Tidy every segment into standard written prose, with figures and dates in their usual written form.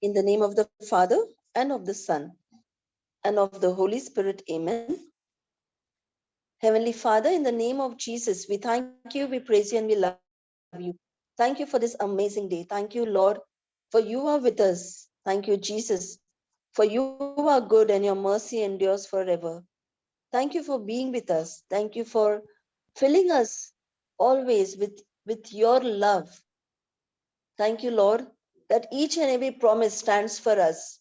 In the name of the Father, and of the Son, and of the Holy Spirit. Amen. Heavenly Father, in the name of Jesus, we thank you, we praise you, and we love you. Thank you for this amazing day. Thank you, Lord, for you are with us. Thank you, Jesus, for you are good and your mercy endures forever. Thank you for being with us. Thank you for filling us always with your love. Thank you, Lord, that each and every promise stands for us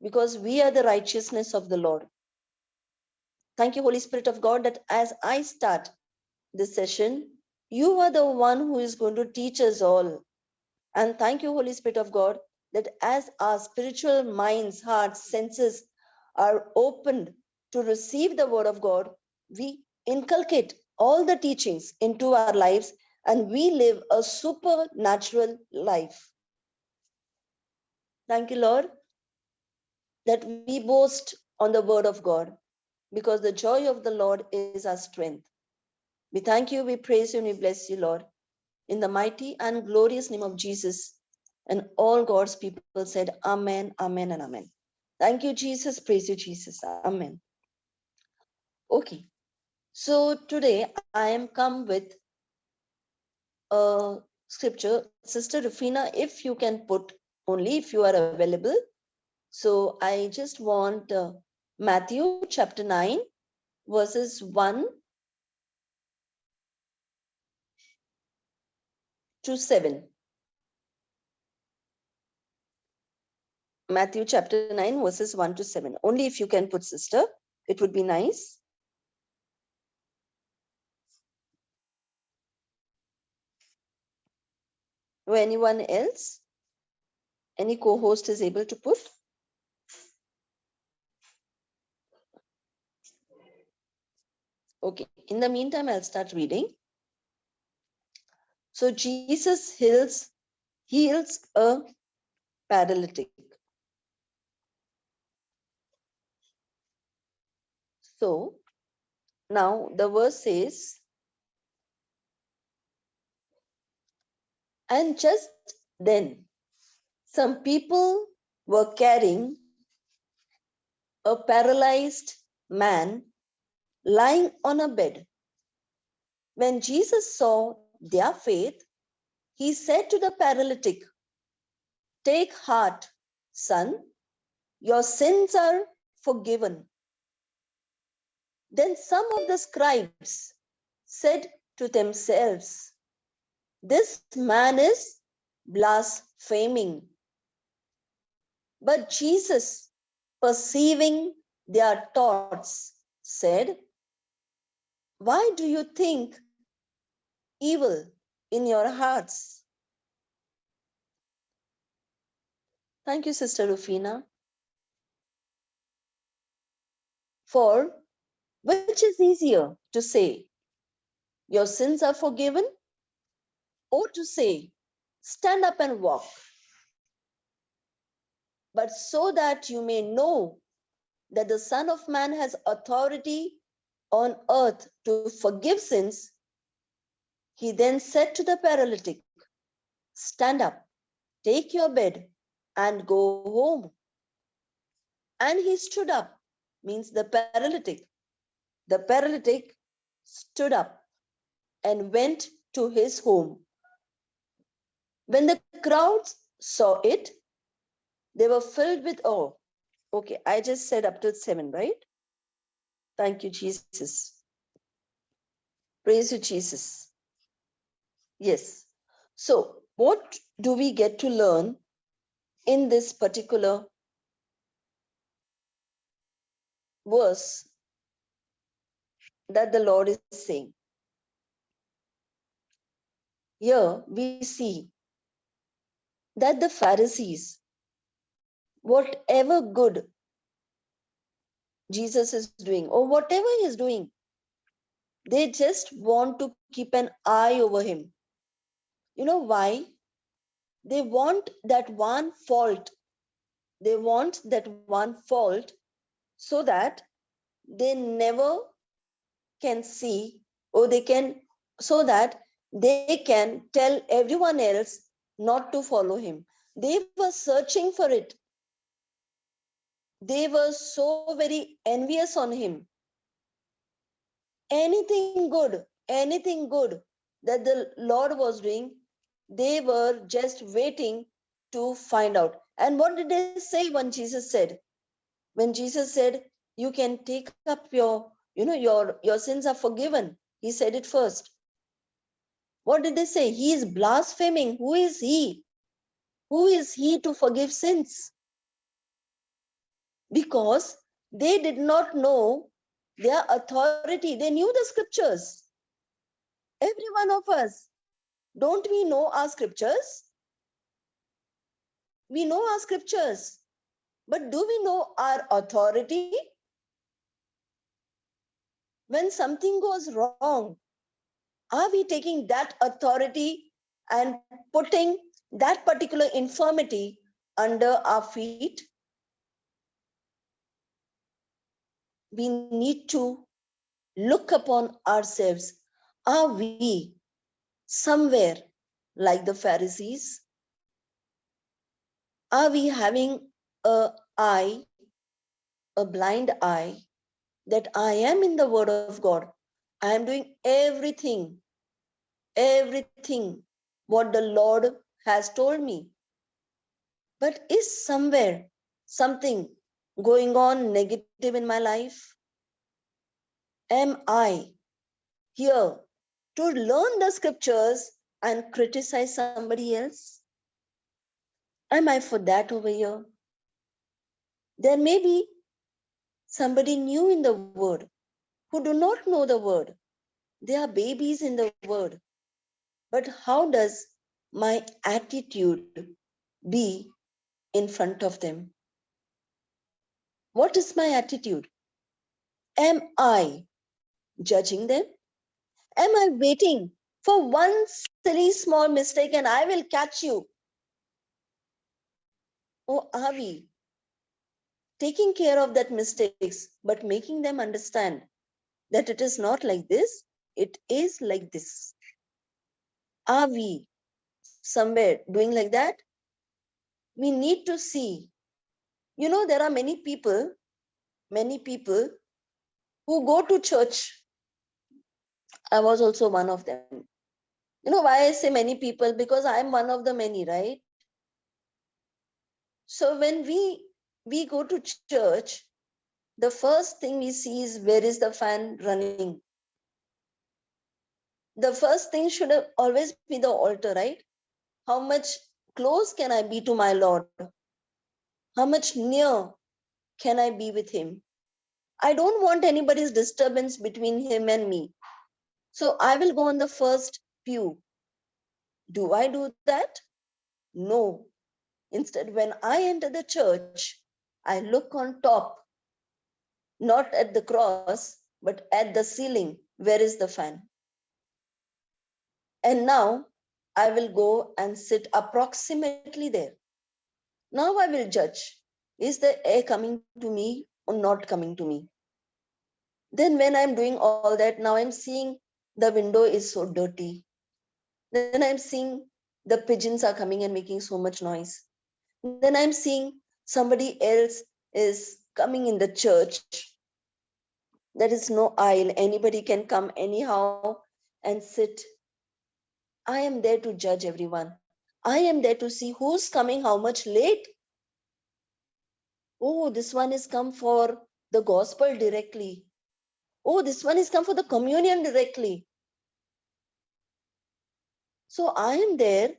because we are the righteousness of the Lord. Thank you, Holy Spirit of God, that as I start this session, you are the one who is going to teach us all. And thank you, Holy Spirit of God, that as our spiritual minds, hearts, senses are opened to receive the word of God, we inculcate all the teachings into our lives and we live a supernatural life. Thank you, Lord, that we boast on the word of God because the joy of the Lord is our strength. We thank you, we praise you, and we bless you, Lord, in the mighty and glorious name of Jesus. And all God's people said, Amen, Amen, and Amen. Thank you, Jesus. Praise you, Jesus. Amen. Okay. So today I am come with a scripture. Sister Rufina, if you can put only if you are available. So I just want Matthew chapter 9, verses 1 to 7. Matthew chapter 9, verses 1 to 7. Only if you can put, sister, it would be nice. Or anyone else? Any co-host is able to put? Okay, in the meantime, I'll start reading. So Jesus heals a paralytic. So now the verse says, and just then some people were carrying a paralyzed man lying on a bed. When Jesus saw their faith, he said to the paralytic, "Take heart, son, your sins are forgiven." Then some of the scribes said to themselves, "This man is blaspheming." But Jesus, perceiving their thoughts, said, "Why do you think evil in your hearts?" Thank you, Sister Rufina. For which is easier to say, "Your sins are forgiven," or to say, "Stand up and walk"? But so that you may know that the Son of Man has authority on earth to forgive sins, he then said to the paralytic, "Stand up, take your bed, and go home." And he stood up, means the paralytic. The paralytic stood up and went to his home. When the crowds saw it, they were filled with awe. Okay, I just said up to 7, right? Thank you, Jesus. Praise you, Jesus. Yes. So, what do we get to learn in this particular verse that the Lord is saying? Here we see that the Pharisees, whatever good Jesus is doing or whatever he is doing, they just want to keep an eye over him. You know why? They want that one fault. They want that one fault so that they never can see, or they can, so that they can tell everyone else not to follow him. They were searching for it. They were so very envious on him. Anything good that the Lord was doing, they were just waiting to find out. And what did they say when Jesus said? When Jesus said, you can take up your sins are forgiven. He said it first. What did they say? He is blaspheming. Who is he? Who is he to forgive sins? Because they did not know their authority. They knew the scriptures. Every one of us, don't we know our scriptures? We know our scriptures, but do we know our authority? When something goes wrong, are we taking that authority and putting that particular infirmity under our feet? We need to look upon ourselves. Are we somewhere like the Pharisees? Are we having a eye, a blind eye, that I am in the Word of God? I am doing everything what the Lord has told me. But is somewhere something going on negative in my life? Am I here to learn the scriptures and criticize somebody else? Am I for that over here? There may be somebody new in the Word who do not know the Word. They are babies in the Word. But how does my attitude be in front of them? What is my attitude? Am I judging them? Am I waiting for one silly small mistake and I will catch you? Or are we taking care of that mistakes, but making them understand that it is not like this, it is like this? Are we somewhere doing like that? We need to see. There are many people who go to church. I was also one of them. Why I say many people? Because I am one of the many, right? So when we go to church, the first thing we see is, where is the fan running? The first thing should always be the altar, right? How much close can I be to my Lord? How much near can I be with him? I don't want anybody's disturbance between him and me. So I will go on the first pew. Do I do that? No. Instead, when I enter the church, I look on top, not at the cross, but at the ceiling. Where is the fan? And now I will go and sit approximately there. Now I will judge. Is the air coming to me or not coming to me? Then when I'm doing all that, now I'm seeing the window is so dirty. Then I'm seeing the pigeons are coming and making so much noise. Then I'm seeing somebody else is coming in the church. There is no aisle. Anybody can come anyhow and sit. I am there to judge everyone. I am there to see who's coming how much late. Oh, this one is come for the gospel directly. Oh, this one is come for the communion directly. So I am there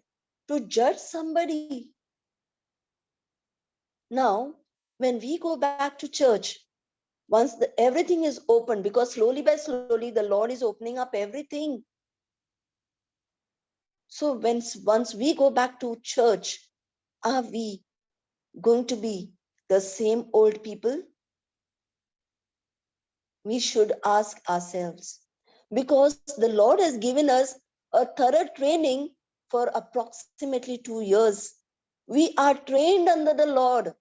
to judge somebody. Now, when we go back to church, once everything is open, because slowly by slowly the Lord is opening up everything. So once we go back to church, are we going to be the same old people? We should ask ourselves, because the Lord has given us a thorough training for approximately 2 years. We are trained under the Lord.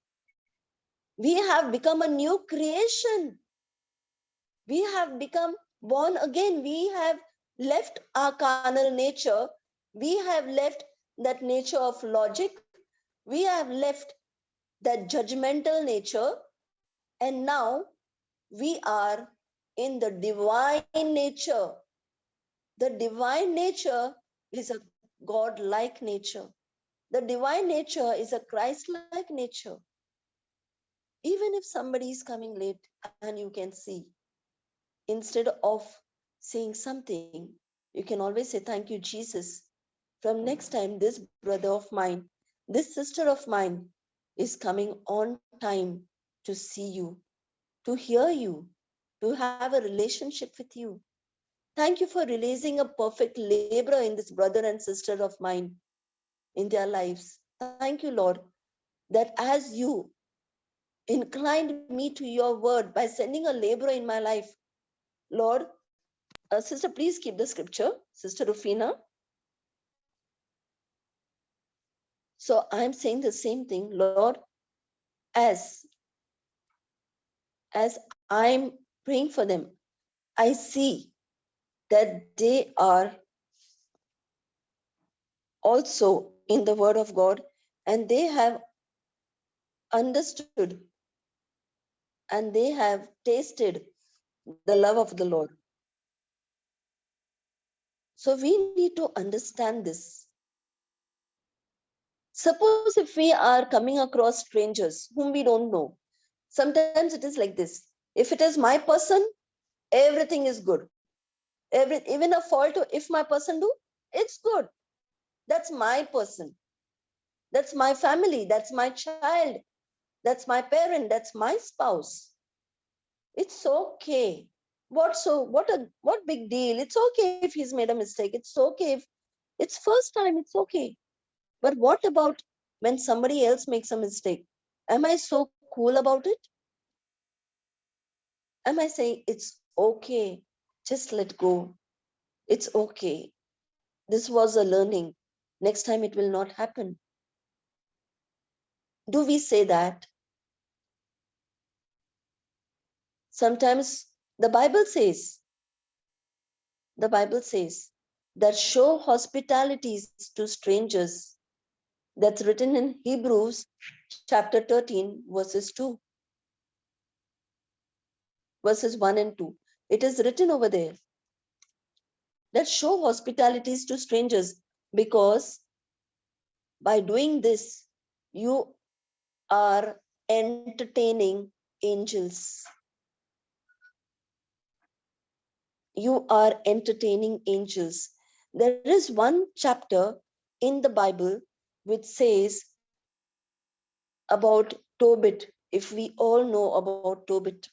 We have become a new creation. We have become born again. We have left our carnal nature. We have left that nature of logic. We have left that judgmental nature, and now we are in the divine nature. The divine nature is a God-like nature. The divine nature is a Christ-like nature. Even if somebody is coming late and you can see, instead of saying something, you can always say, "Thank you, Jesus. From next time, this brother of mine, this sister of mine is coming on time to see you, to hear you, to have a relationship with you. Thank you for releasing a perfect laborer in this brother and sister of mine in their lives. Thank you, Lord, that as you inclined me to your word by sending a laborer in my life, Lord." Sister, please keep the scripture, Sister Rufina. So I'm saying the same thing, Lord, as as I'm praying for them, I see that they are also in the word of God, and they have understood and they have tasted the love of the Lord. So we need to understand this. Suppose if we are coming across strangers whom we don't know, sometimes it is like this. If it is my person, everything is good. Even a fault, if my person do, it's good. That's my person. That's my family. That's my child. That's my parent. That's my spouse. It's okay. What big deal? It's okay if he's made a mistake. It's okay if it's first time. It's okay. But what about when somebody else makes a mistake? Am I so cool about it? Am I saying it's okay? Just let go. It's okay. This was a learning. Next time it will not happen. Do we say that? Sometimes the Bible says that show hospitalities to strangers. That's written in Hebrews chapter 13, verses 1 and 2. It is written over there that show hospitalities to strangers, because by doing this, you are entertaining angels. You are entertaining angels. There is one chapter in the Bible which says about Tobit, if we all know about Tobit.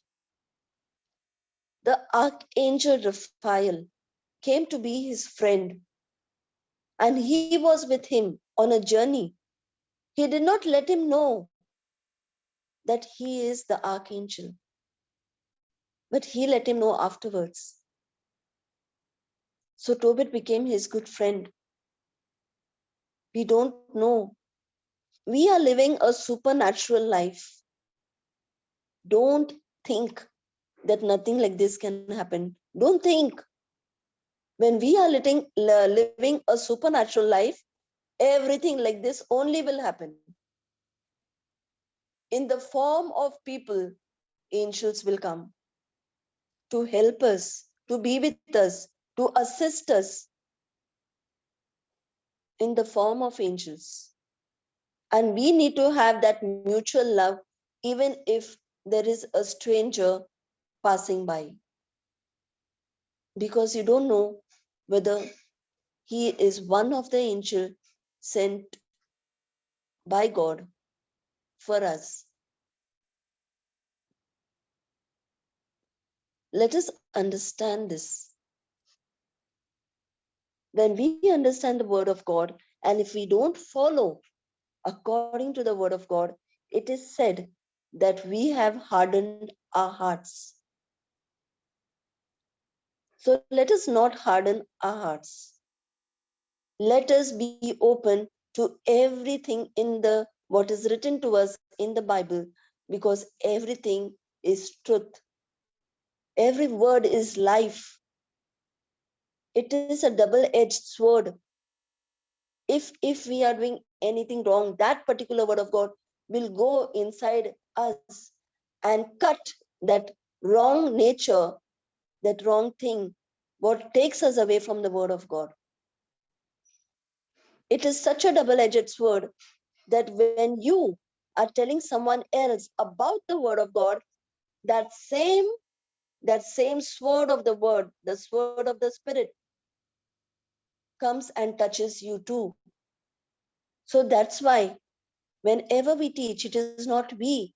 The archangel Raphael came to be his friend, and he was with him on a journey. He did not let him know that he is the archangel, but he let him know afterwards. So Tobit became his good friend. We don't know. We are living a supernatural life. Don't think that nothing like this can happen. Don't think. When we are living a supernatural life, everything like this only will happen. In the form of people, angels will come to help us, to be with us, to assist us in the form of angels. And we need to have that mutual love, even if there is a stranger passing by. Because you don't know whether he is one of the angels sent by God for us. Let us understand this. When we understand the word of God, and if we don't follow according to the word of God, it is said that we have hardened our hearts. So let us not harden our hearts. Let us be open to everything in the what is written to us in the Bible, because everything is truth. Every word is life. It is a double-edged sword. If we are doing anything wrong, that particular word of God will go inside us and cut that wrong nature, that wrong thing, what takes us away from the word of God. It is such a double-edged sword that when you are telling someone else about the word of God, that same sword of the word, the sword of the Spirit, comes and touches you too. So that's why whenever we teach, it is not we,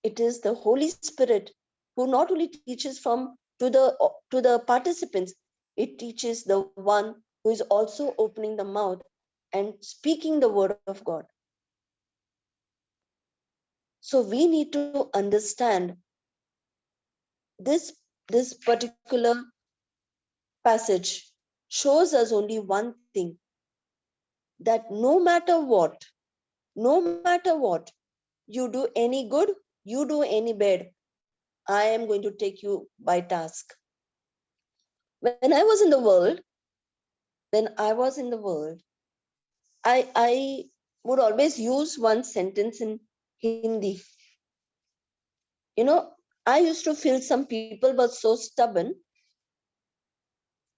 it is the Holy Spirit who not only teaches to the participants, it teaches the one who is also opening the mouth and speaking the word of God. So we need to understand this particular passage shows us only one thing, that no matter what, you do any good, you do any bad, I am going to take you by task. When I was in the world, I would always use one sentence in Hindi. You know, I used to feel some people were so stubborn.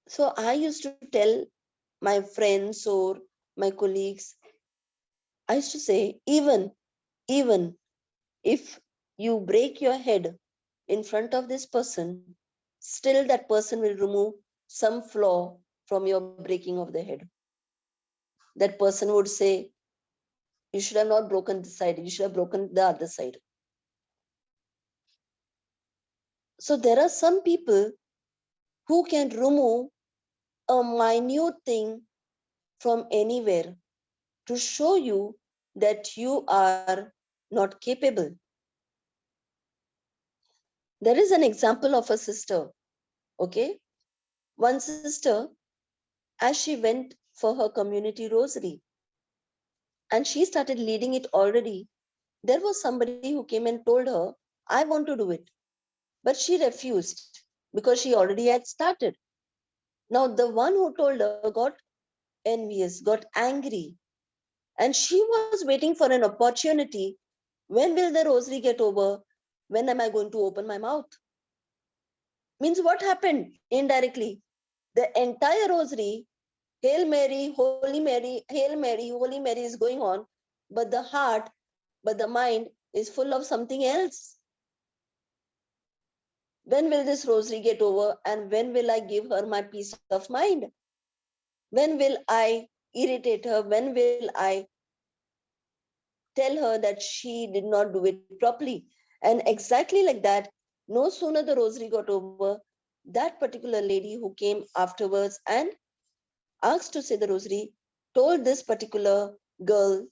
So I used to tell my friends or my colleagues, I used to say, even if you break your head in front of this person, still that person will remove some flaw from your breaking of the head. That person would say, you should have not broken this side, you should have broken the other side. So there are some people who can remove a minute thing from anywhere to show you that you are not capable. There is an example of a sister, okay? One sister, as she went for her community rosary and she started leading it already, there was somebody who came and told her, I want to do it. But she refused because she already had started. Now, the one who told her got envious, got angry, and she was waiting for an opportunity. When will the rosary get over? When am I going to open my mouth? Means what happened indirectly? The entire rosary, Hail Mary, Holy Mary, Hail Mary, Holy Mary is going on, but the heart, but the mind is full of something else. When will this rosary get over? And when will I give her my peace of mind? When will I irritate her? When will I tell her that she did not do it properly? And exactly like that, no sooner the rosary got over, that particular lady who came afterwards and asked to say the rosary told this particular girl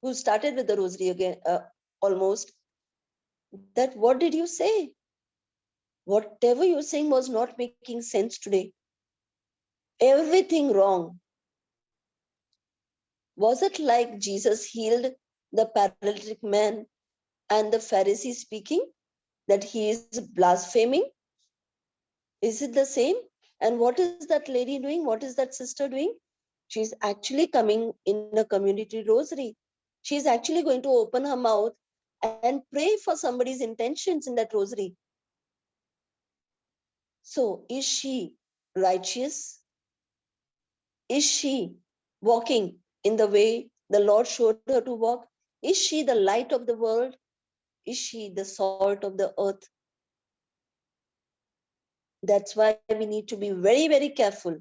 who started with the rosary again, almost, that what did you say? Whatever you're saying was not making sense today. Everything wrong. Was it like Jesus healed the paralytic man and the Pharisee speaking that he is blaspheming? Is it the same? And what is that lady doing? What is that sister doing? She's actually coming in a community rosary. She's actually going to open her mouth and pray for somebody's intentions in that rosary. So, is she righteous? Is she walking in the way the Lord showed her to walk? Is she the light of the world? Is she the salt of the earth? That's why we need to be very, very careful.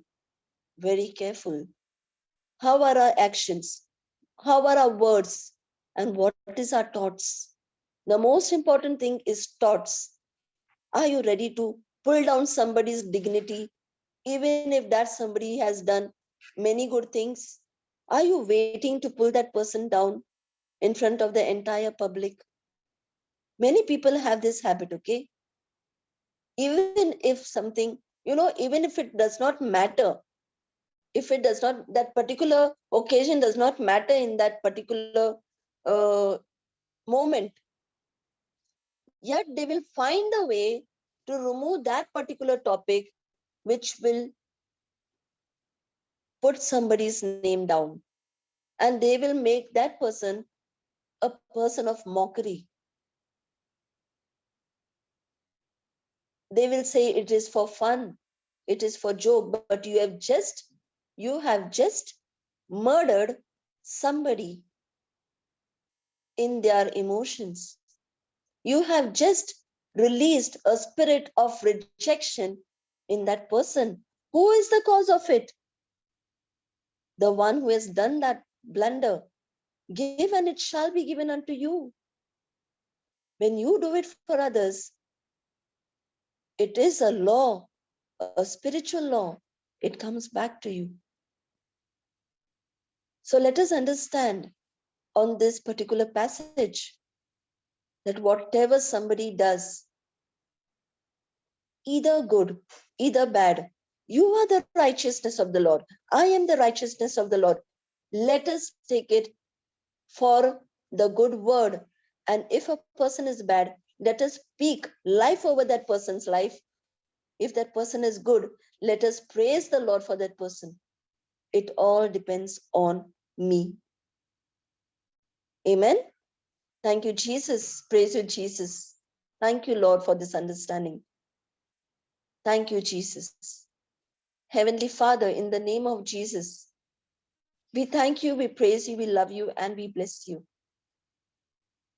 Very careful. How are our actions? How are our words? And what is our thoughts? The most important thing is thoughts. Are you ready to pull down somebody's dignity, even if that somebody has done many good things? Are you waiting to pull that person down in front of the entire public? Many people have this habit, okay? Even if something, even if it does not matter, if it does not, that particular occasion does not matter in that particular uh, moment, yet they will find a way to remove that particular topic which will put somebody's name down. and they will make that person a person of mockery. They will say it is for fun, it is for joke, but you have just murdered somebody in their emotions. You have just released a spirit of rejection in that person. Who is the cause of it? The one who has done that blunder. Give and it shall be given unto you. When you do it for others, it is a law, a spiritual law. It comes back to you. So let us understand on this particular passage that whatever somebody does, either good, either bad, you are the righteousness of the Lord. I am the righteousness of the Lord. Let us take it for the good word. And if a person is bad, let us speak life over that person's life. If that person is good, let us praise the Lord for that person. It all depends on me. Amen. Thank you, Jesus. Praise you, Jesus. Thank you, Lord, for this understanding. Thank you, Jesus. Heavenly Father, in the name of Jesus, we thank you, we praise you, we love you, and we bless you.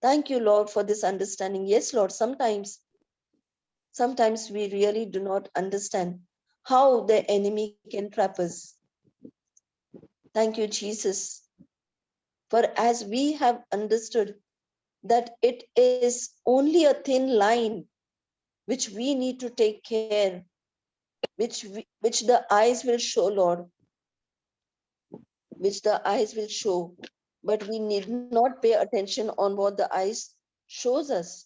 Thank you, Lord, for this understanding. Yes, Lord, sometimes we really do not understand how the enemy can trap us. Thank you, Jesus. For as we have understood that it is only a thin line which we need to take care, which the eyes will show, Lord, which the eyes will show, but we need not pay attention on what the eyes shows us.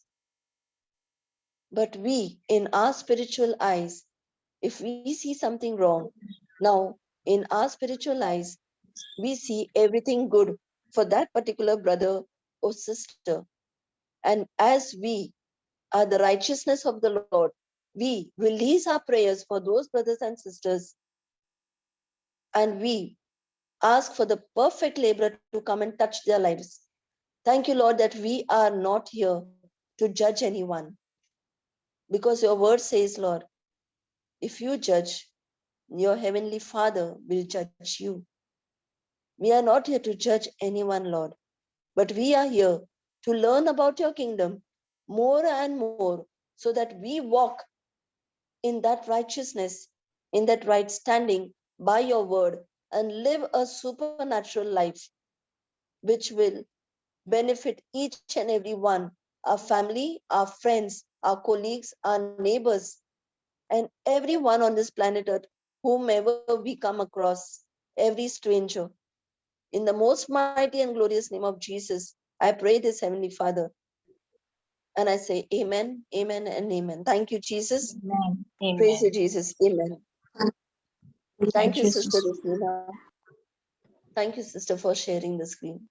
But we, in our spiritual eyes, if we see something wrong, now in our spiritual eyes, we see everything good for that particular brother or sister. And as we are the righteousness of the Lord, we release our prayers for those brothers and sisters, and we ask for the perfect laborer to come and touch their lives. Thank you, Lord, that we are not here to judge anyone, because your word says, Lord, if you judge, your heavenly Father will judge you. We are not here to judge anyone, Lord, but we are here to learn about your kingdom more and more, so that we walk in that righteousness, in that right standing by your word, and live a supernatural life which will benefit each and every one, our family, our friends, our colleagues, our neighbors, and everyone on this planet Earth, whomever we come across, every stranger. In the most mighty and glorious name of Jesus, I pray this, Heavenly Father, and I say amen, amen, and amen. Thank you, Jesus. Amen. Amen. Praise you, Jesus. Amen. Thank you, Sister sister. Rosina. Thank you, sister, for sharing the screen.